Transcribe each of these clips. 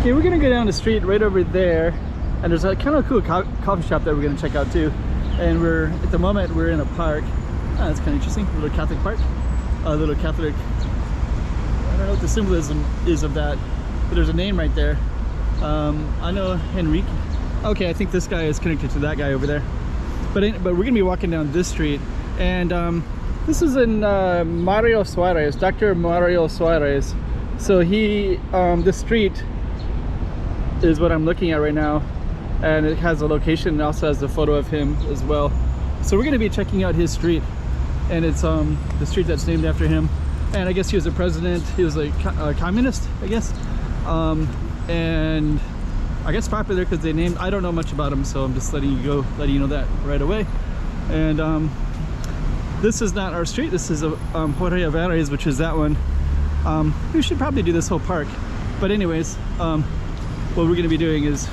Okay, we're gonna go down the street right over there, and there's a kind of cool coffee shop that we're gonna check out too. And at the moment we're in a park. That's kind of interesting. A little Catholic park, a little Catholic. I don't know what the symbolism is of that, but there's a name right there. I know Henrique. Okay, I think this guy is connected to that guy over there. But we're gonna be walking down this street, and this is in Mario Soares, Dr. Mario Soares. So this street is what I'm looking at right now, and it has a location and also has a photo of him as well. So we're gonna be checking out his street, and it's the street that's named after him. And I guess he was a president. He was a communist, I guess, and I guess popular because they named. I don't know much about him, so I'm just letting you know that right away. And this is not our street. This is Jorge Alvarez, which is that one. We should probably do this whole park, but anyways, what we're going to be doing is,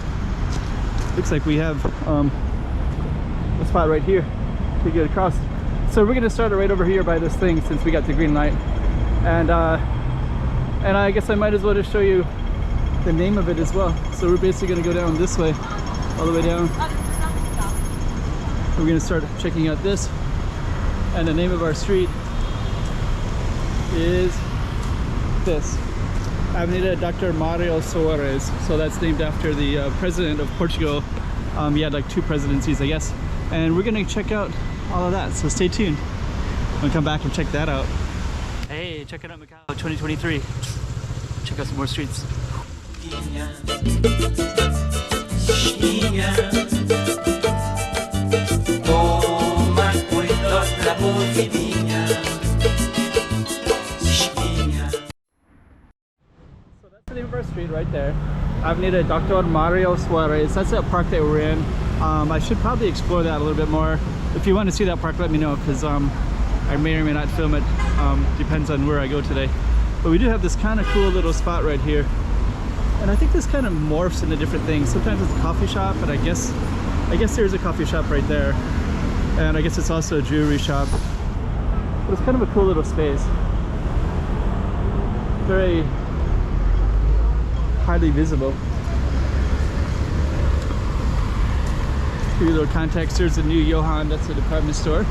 looks like we have a spot right here to get across. So we're going to start it right over here by this thing, since we got the green light. And I guess I might as well just show you the name of it as well. So we're basically going to go down this way, all the way down. We're going to start checking out this, and the name of our street is this, Avenida Dr. Mario Soares. So that's named after the president of Portugal. He had like 2 presidencies, I guess. And we're going to check out all of that, so stay tuned. We'll come back and check that out. Hey, check it out, Macau 2023. Check out some more streets. So that's the name of our street right there, Avenida Dr. Mario Soares. That's that park that we're in. I should probably explore that a little bit more. If you want to see that park, let me know, because I may or may not film it. Depends on where I go today. But we do have this kind of cool little spot right here, and I think this kind of morphs into different things. Sometimes it's a coffee shop, but I guess there's a coffee shop right there, and I guess it's also a jewelry shop. But it's kind of a cool little space, very highly visible. Give you a little context. There's a new Johann, that's a department store.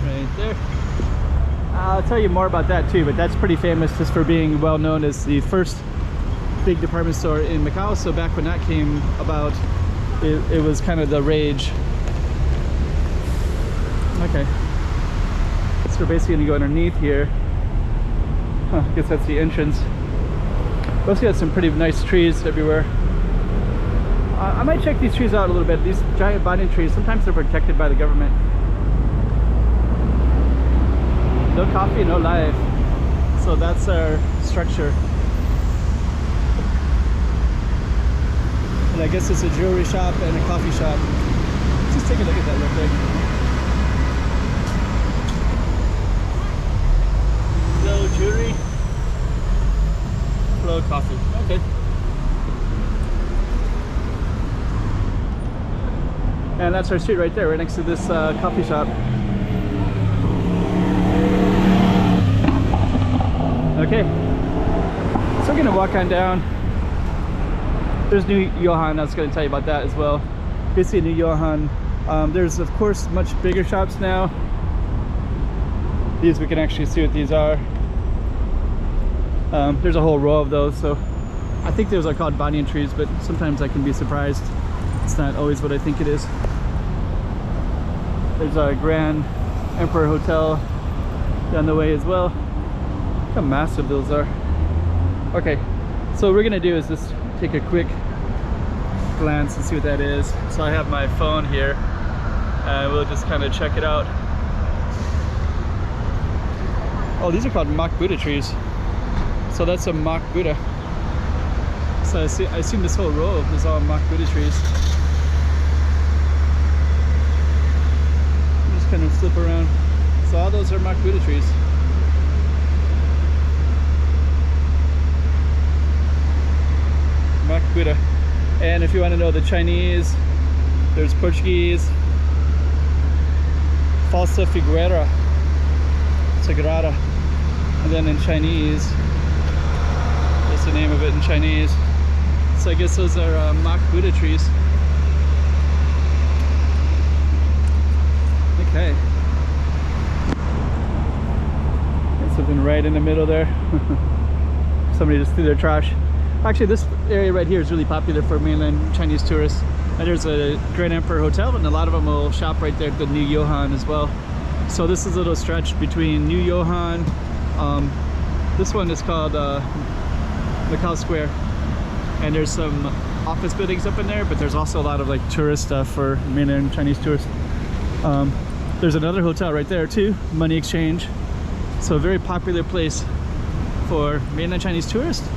Right there. I'll tell you more about that too, but that's pretty famous just for being well known as the first big department store in Macau. So back when that came about, it was kind of the rage. Okay. So we're basically gonna go underneath here. I guess that's the entrance. We also got some pretty nice trees everywhere. I might check these trees out a little bit. These giant banyan trees, sometimes they're protected by the government. No coffee, no life. So that's our structure. And I guess it's a jewelry shop and a coffee shop. Let's just take a look at that real quick. No jewelry. Coffee. Okay. And that's our street right there, right next to this coffee shop. Okay. So we're gonna walk on down. There's new Johann. I was gonna tell you about that as well. Basically, new Johann. There's of course much bigger shops now. These, we can actually see what these are. There's a whole row of those, so I think those are called banyan trees, but sometimes I can be surprised. It's not always what I think it is. There's a Grand Emperor Hotel down the way as well. Look how massive those are. Okay, so what we're gonna do is just take a quick glance and see what that is. So I have my phone here, and we'll just kind of check it out. Oh, these are called mock Buddha trees. So that's a mock Buddha. So I assume this whole row is all mock Buddha trees. Just kind of flip around. So all those are mock Buddha trees. Mock Buddha. And if you want to know the Chinese, there's Portuguese, Falsa Figueira, Sagrada. and then in Chinese, that's the name of it in Chinese. So I guess those are mock Buddha trees. Okay. There's something right in the middle there. Somebody just threw their trash. Actually, this area right here is really popular for mainland Chinese tourists. And there's a Grand Emperor Hotel, and a lot of them will shop right there at the New Johan as well. So this is a little stretch between New Johan. This one is called Macau Square. And there's some office buildings up in there, but there's also a lot of like tourist stuff for mainland Chinese tourists. There's another hotel right there too, Money Exchange. So a very popular place for mainland Chinese tourists.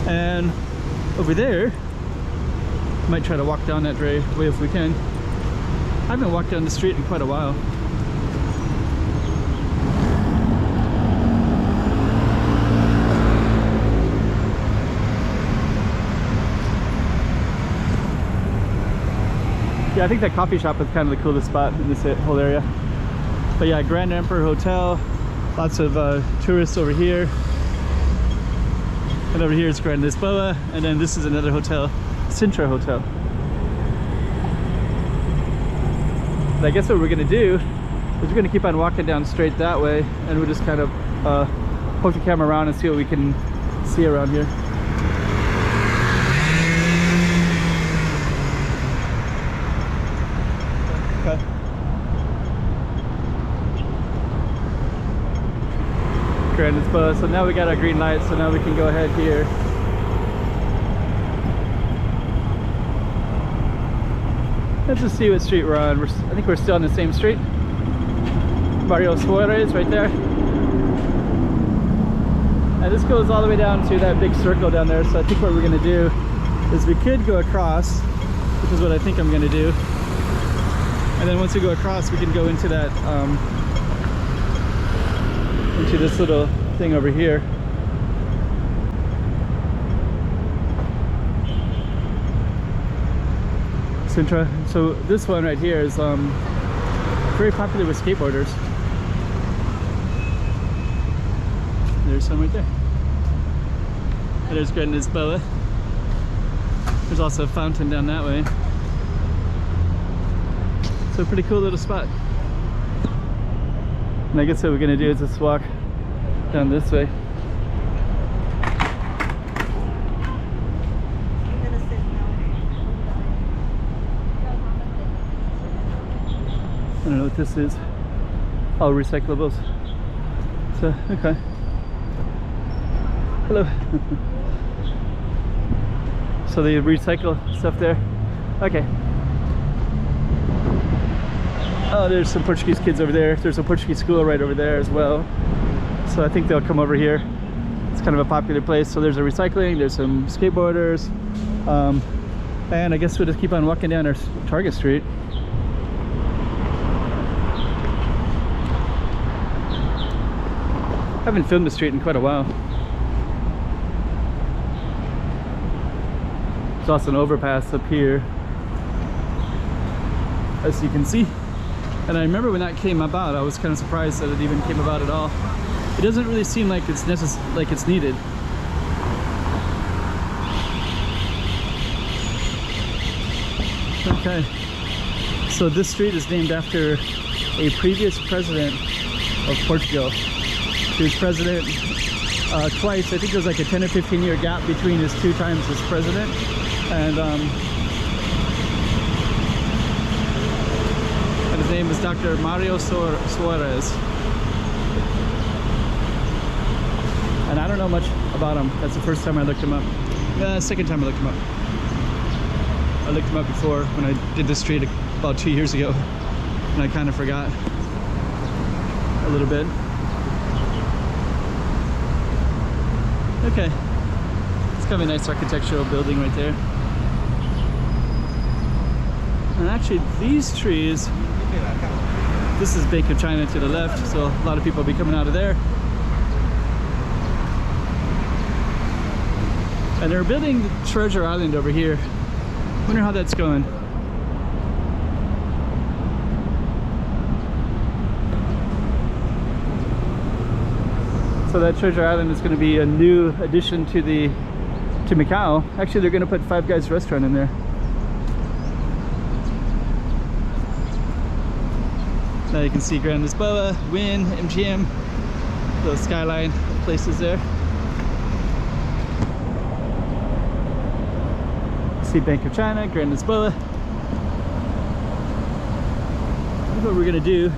And over there, might try to walk down that way if we can. I haven't walked down the street in quite a while. Yeah, I think that coffee shop is kind of the coolest spot in this whole area. But yeah, Grand Emperor Hotel, lots of tourists over here. And over here is Grand Lisboa, and then this is another hotel, Sintra Hotel. And I guess what we're gonna do is we're gonna keep on walking down straight that way, and we'll just kind of poke the camera around and see what we can see around here. Okay. Grand Lisboa. So now we got our green light, so now we can go ahead here. Let's just see what street we're on. I think we're still on the same street. Barrio Soares right there. And this goes all the way down to that big circle down there. So I think what we're gonna do is we could go across, which is what I think I'm gonna do. And then once we go across, we can go into that into this little thing over here. Sintra. So this one right here is very popular with skateboarders. There's some right there. And there's Grand Lisboa. There's also a fountain down that way. So a pretty cool little spot. And I guess what we're gonna do is just walk down this way. I don't know what this is. Oh, recyclables. So, okay. Hello. So they recycle stuff there. Okay. Oh, there's some Portuguese kids over there. There's a Portuguese school right over there as well. So I think they'll come over here. It's kind of a popular place. So there's a recycling, there's some skateboarders. And I guess we'll just keep on walking down our Target Street. I haven't filmed the street in quite a while. There's also an overpass up here, as you can see. And I remember when that came about, I was kind of surprised that it even came about at all. It doesn't really seem like it's like it's needed. Okay, so this street is named after a previous president of Portugal. He was president twice. I think there was like a 10 or 15 year gap between his two times as president. And his name is Dr. Mario Soares. And I don't know much about him. That's the first time I looked him up. Second time I looked him up. I looked him up before when I did this street about 2 years ago. And I kind of forgot a little bit. Okay, it's kind of a nice architectural building right there. And actually these trees, this is Bank of China to the left, so a lot of people will be coming out of there. And they're building Treasure Island over here. Wonder how that's going. So that Treasure Island is going to be a new addition to Macau. Actually, they're going to put Five Guys restaurant in there. Now you can see Grand Lisboa, Wynn, MGM, those skyline places there. See Bank of China, Grand Lisboa. What we're gonna do,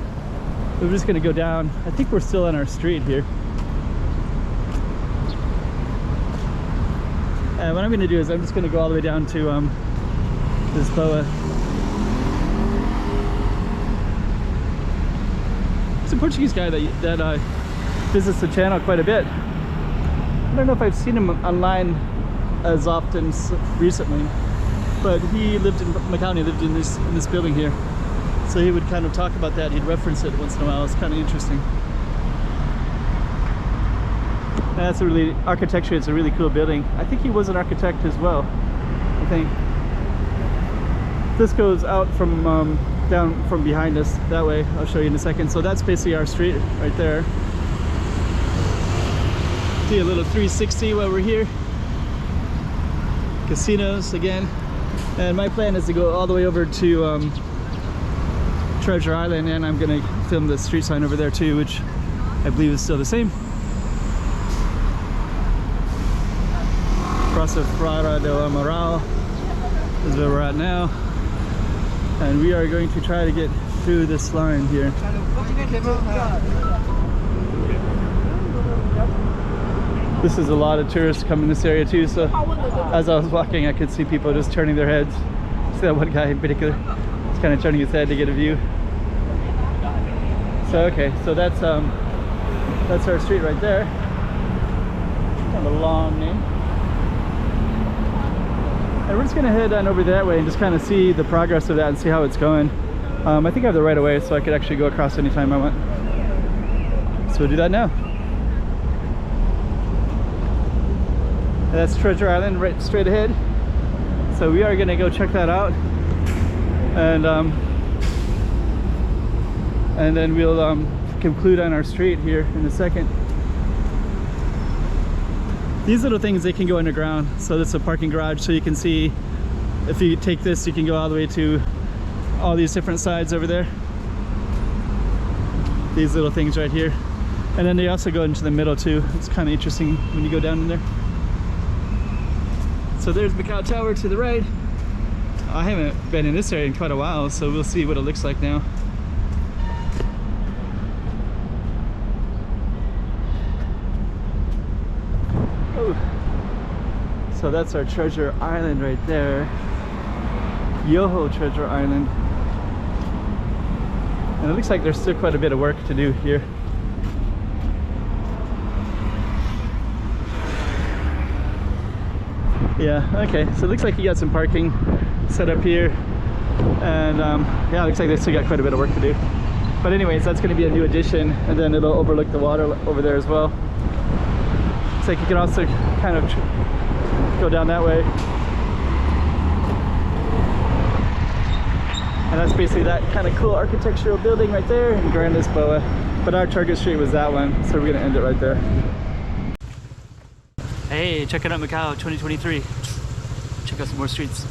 we're just gonna go down. I think we're still on our street here. And what I'm gonna do is I'm just gonna go all the way down to Lisboa. It's a Portuguese guy that visits the channel quite a bit. I don't know if I've seen him online as often recently, but he lived in Macau and he lived in this building here. So he would kind of talk about that, he'd reference it once in a while. It's kind of interesting. And that's a really, architecture, it's a really cool building. I think he was an architect as well, I think. This goes out from, down from behind us, that way. I'll show you in a second. So that's basically our street right there. See a little 360 while we're here. Casinos again. And my plan is to go all the way over to Treasure Island, and I'm gonna film the street sign over there too, which I believe is still the same. Praça Frada del Amaral is where we're at now, and we are going to try to get through this line here. This is a lot of tourists come in this area too, so as I was walking I could see people just turning their heads. See that one guy in particular? He's kind of turning his head to get a view. So okay, so that's our street right there. Kind of a long name. And we're just gonna head on over that way and just kind of see the progress of that and see how it's going. I think I have the right of way, so I could actually go across anytime I want. So we'll do that now. And that's Treasure Island right straight ahead. So we are gonna go check that out. And then we'll conclude on our street here in a second. These little things, they can go underground. So that's a parking garage, so you can see, if you take this, you can go all the way to all these different sides over there. These little things right here. And then they also go into the middle too. It's kind of interesting when you go down in there. So there's Macau Tower to the right. I haven't been in this area in quite a while, so we'll see what it looks like now. Oh. So that's our Treasure Island right there. Yoho Treasure Island. And it looks like there's still quite a bit of work to do here. Yeah, okay, so it looks like you got some parking set up here. And yeah, it looks like they still got quite a bit of work to do. But anyways, that's going to be a new addition, and then it'll overlook the water over there as well. Looks like you can also kind of go down that way. And that's basically that kind of cool architectural building right there in Grand Lisboa. But our target street was that one, so we're going to end it right there. Hey, check it out, Macau 2023. Check out some more streets.